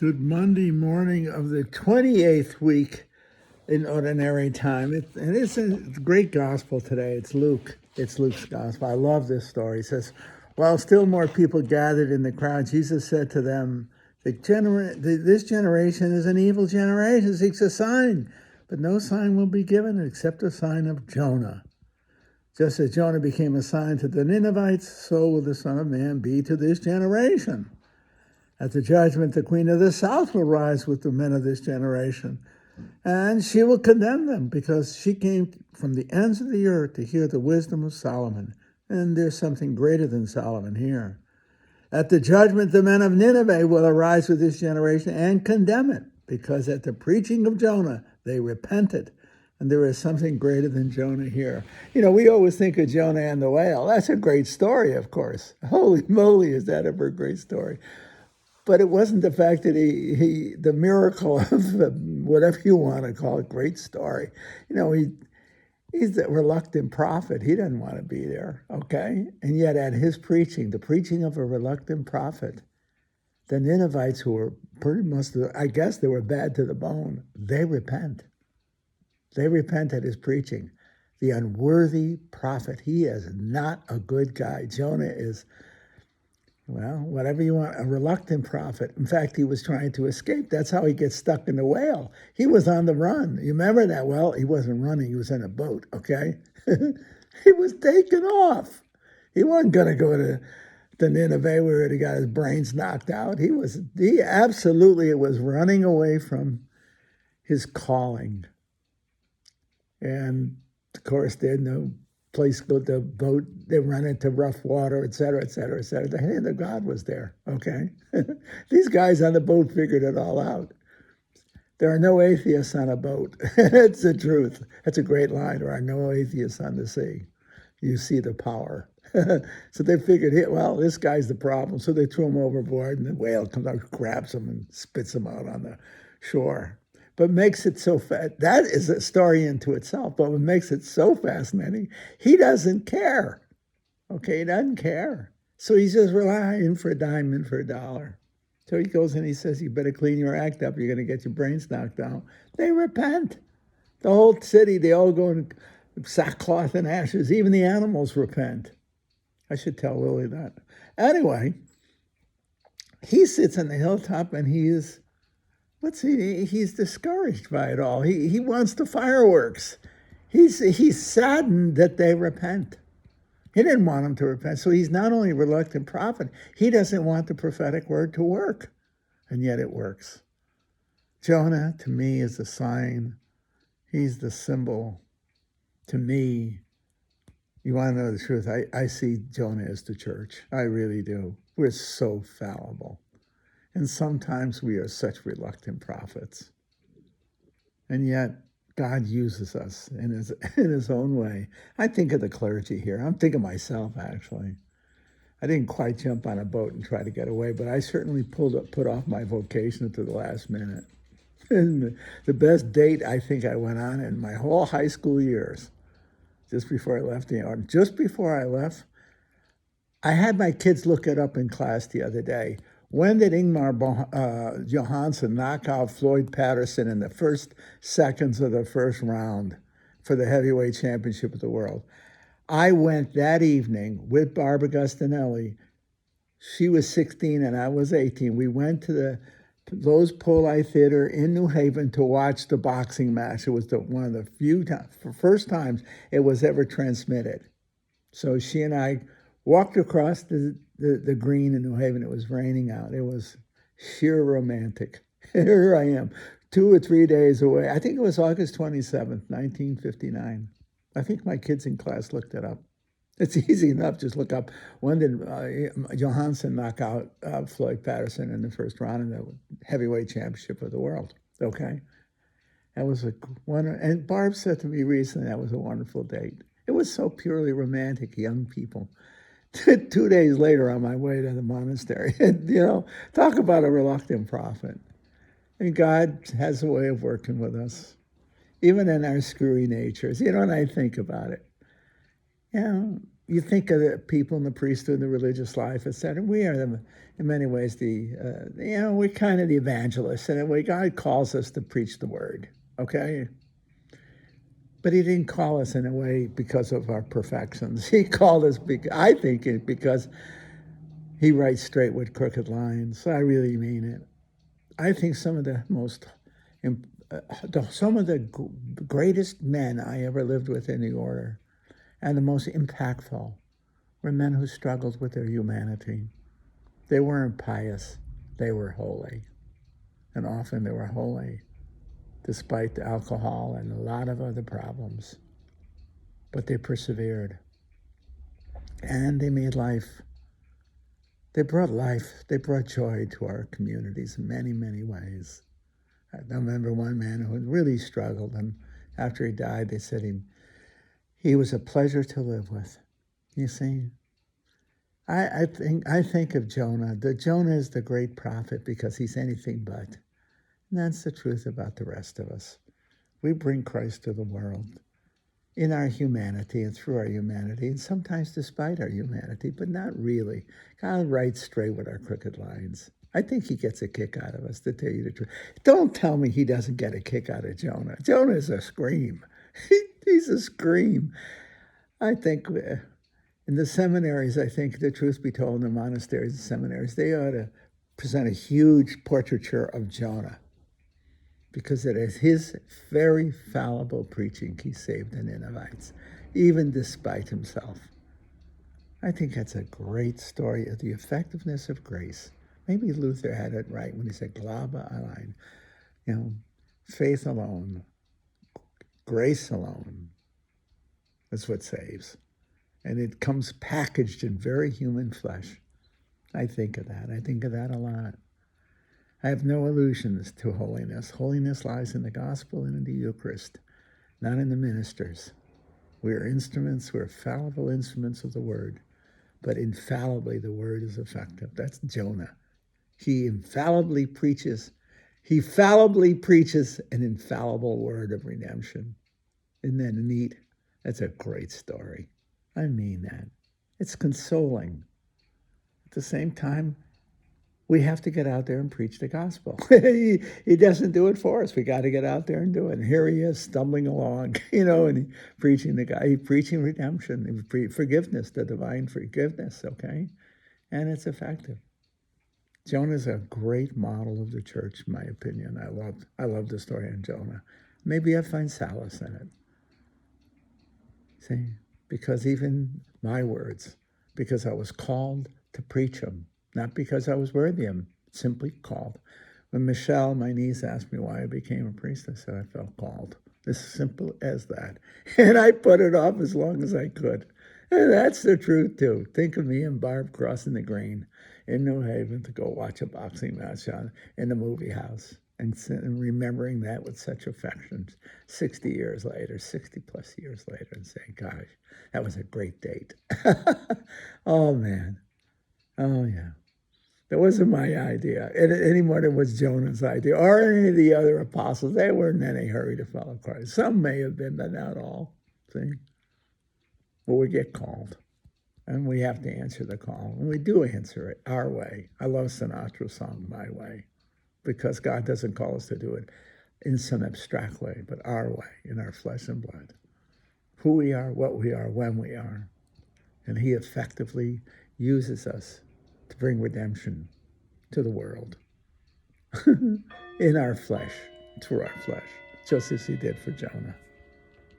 Good Monday morning of the 28th week in Ordinary Time. It's a great gospel today. It's Luke. It's Luke's gospel. I love this story. He says, while still more people gathered in the crowd, Jesus said to them, this generation is an evil generation, seeks a sign, but no sign will be given except a sign of Jonah. Just as Jonah became a sign to the Ninevites, so will the Son of Man be to this generation. At the judgment, the queen of the south will rise with the men of this generation, and she will condemn them because she came from the ends of the earth to hear the wisdom of Solomon. And there's something greater than Solomon here. At the judgment, the men of Nineveh will arise with this generation and condemn it, because at the preaching of Jonah, they repented. And there is something greater than Jonah here. You know, we always think of Jonah and the whale. That's a great story, of course. Holy moly, is that ever a great story. But it wasn't the fact that the miracle of whatever you want to call it, great story. You know, he's a reluctant prophet. He doesn't want to be there, okay? And yet at his preaching, the preaching of a reluctant prophet, the Ninevites, who were pretty much, I guess they were bad to the bone, they repent. They repent at his preaching. The unworthy prophet, he is not a good guy. Jonah is, well, whatever you want, a reluctant prophet. In fact, he was trying to escape. That's how he gets stuck in the whale. He was on the run. You remember that? Well, he wasn't running. He was in a boat, okay? He was taken off. He wasn't going to go to Nineveh where he got his brains knocked out. He absolutely was running away from his calling. And, of course, they had no place to go to boat. They run into rough water, et cetera, et cetera, et cetera. The hand of God was there, okay? These guys on the boat figured it all out. There are no atheists on a boat. It's the truth. That's a great line. There are no atheists on the sea. You see the power. So they figured, well, this guy's the problem. So they threw him overboard, and the whale comes out, grabs him, and spits him out on the shore. But makes it so that is a story into itself, but what makes it so fascinating, he doesn't care. Okay, he doesn't care. So he's just relying for a dime and for a dollar. So he goes and he says, you better clean your act up. You're going to get your brains knocked out. They repent. The whole city, they all go in sackcloth and ashes. Even the animals repent. I should tell Lily that. Anyway, he sits on the hilltop and he's discouraged by it all. He wants the fireworks. He's saddened that they repent. He didn't want them to repent. So he's not only a reluctant prophet, he doesn't want the prophetic word to work. And yet it works. Jonah, to me, is a sign. He's the symbol. To me, you want to know the truth, I see Jonah as the church. I really do. We're so fallible. And sometimes we are such reluctant prophets. And yet, God uses us in his own way. I think of the clergy here. I'm thinking of myself, actually. I didn't quite jump on a boat and try to get away, but I certainly put off my vocation to the last minute. And the best date I think I went on in my whole high school years, just before I left just before I left, I had my kids look it up in class the other day. When did Ingmar Johansson knock out Floyd Patterson in the first seconds of the first round for the heavyweight championship of the world? I went that evening with Barbara Gustinelli. She was 16 and I was 18. We went to the Lowe's Poli Theater in New Haven to watch the boxing match. It was one of the first times it was ever transmitted. So she and I walked across the green in New Haven. It was raining out. It was sheer romantic. Here I am, 2 or 3 days away. I think it was August 27th, 1959. I think my kids in class looked it up. It's easy enough. Just look up, when did Johansson knock out Floyd Patterson in the first round in the heavyweight championship of the world, okay? That was and Barb said to me recently, that was a wonderful date. It was so purely romantic, young people. 2 days later, on my way to the monastery, talk about a reluctant prophet. And God has a way of working with us, even in our screwy natures. And I think about it. You think of the people in the priesthood, the religious life, etc. We are, in many ways, we're kind of the evangelists, and the way God calls us to preach the word, okay? But he didn't call us in a way because of our perfections. He called us, I think, because he writes straight with crooked lines. I really mean it. I think some of the greatest men I ever lived with in the order, and the most impactful, were men who struggled with their humanity. They weren't pious, they were holy. And often they were holy despite the alcohol and a lot of other problems. But they persevered. And they made life. They brought joy to our communities in many, many ways. I remember one man who really struggled, and after he died, they said he was a pleasure to live with. You see, I think of Jonah. Jonah is the great prophet because he's anything but. And that's the truth about the rest of us. We bring Christ to the world in our humanity and through our humanity, and sometimes despite our humanity, but not really. God writes straight with our crooked lines. I think he gets a kick out of us, to tell you the truth. Don't tell me he doesn't get a kick out of Jonah. Jonah is a scream. He's a scream. I think in the seminaries, I think the truth be told, in the monasteries and seminaries, they ought to present a huge portraiture of Jonah, because it is his very fallible preaching he saved the Ninevites, even despite himself. I think that's a great story of the effectiveness of grace. Maybe Luther had it right when he said, Glaube allein, faith alone, grace alone. That's what saves. And it comes packaged in very human flesh. I think of that. I think of that a lot. I have no illusions to holiness. Holiness lies in the gospel and in the Eucharist, not in the ministers. We are instruments, we're fallible instruments of the word, but infallibly the word is effective. That's Jonah. He fallibly preaches an infallible word of redemption. Isn't that neat? That's a great story. I mean that. It's consoling. At the same time, we have to get out there and preach the gospel. He doesn't do it for us. We got to get out there and do it. And here he is stumbling along, and he's preaching redemption, forgiveness, the divine forgiveness, okay? And it's effective. Jonah's a great model of the church, in my opinion. I love the story of Jonah. Maybe I find solace in it. See, because even my words, because I was called to preach them, not because I was worthy of them, simply called. When Michelle, my niece, asked me why I became a priest, I said I felt called. As simple as that. And I put it off as long as I could. And that's the truth, too. Think of me and Barb crossing the green in New Haven to go watch a boxing match in the movie house, and remembering that with such affection 60 plus years later, and saying, gosh, that was a great date. Oh, man. Oh, yeah. That wasn't my idea, any more than it was Jonah's idea, or any of the other apostles. They weren't in any hurry to follow Christ. Some may have been, but not all. See? But we get called, and we have to answer the call, and we do answer it our way. I love Sinatra's song, My Way, because God doesn't call us to do it in some abstract way, but our way, in our flesh and blood. Who we are, what we are, when we are. And he effectively uses us to bring redemption to the world in our flesh, through our flesh, just as he did for Jonah.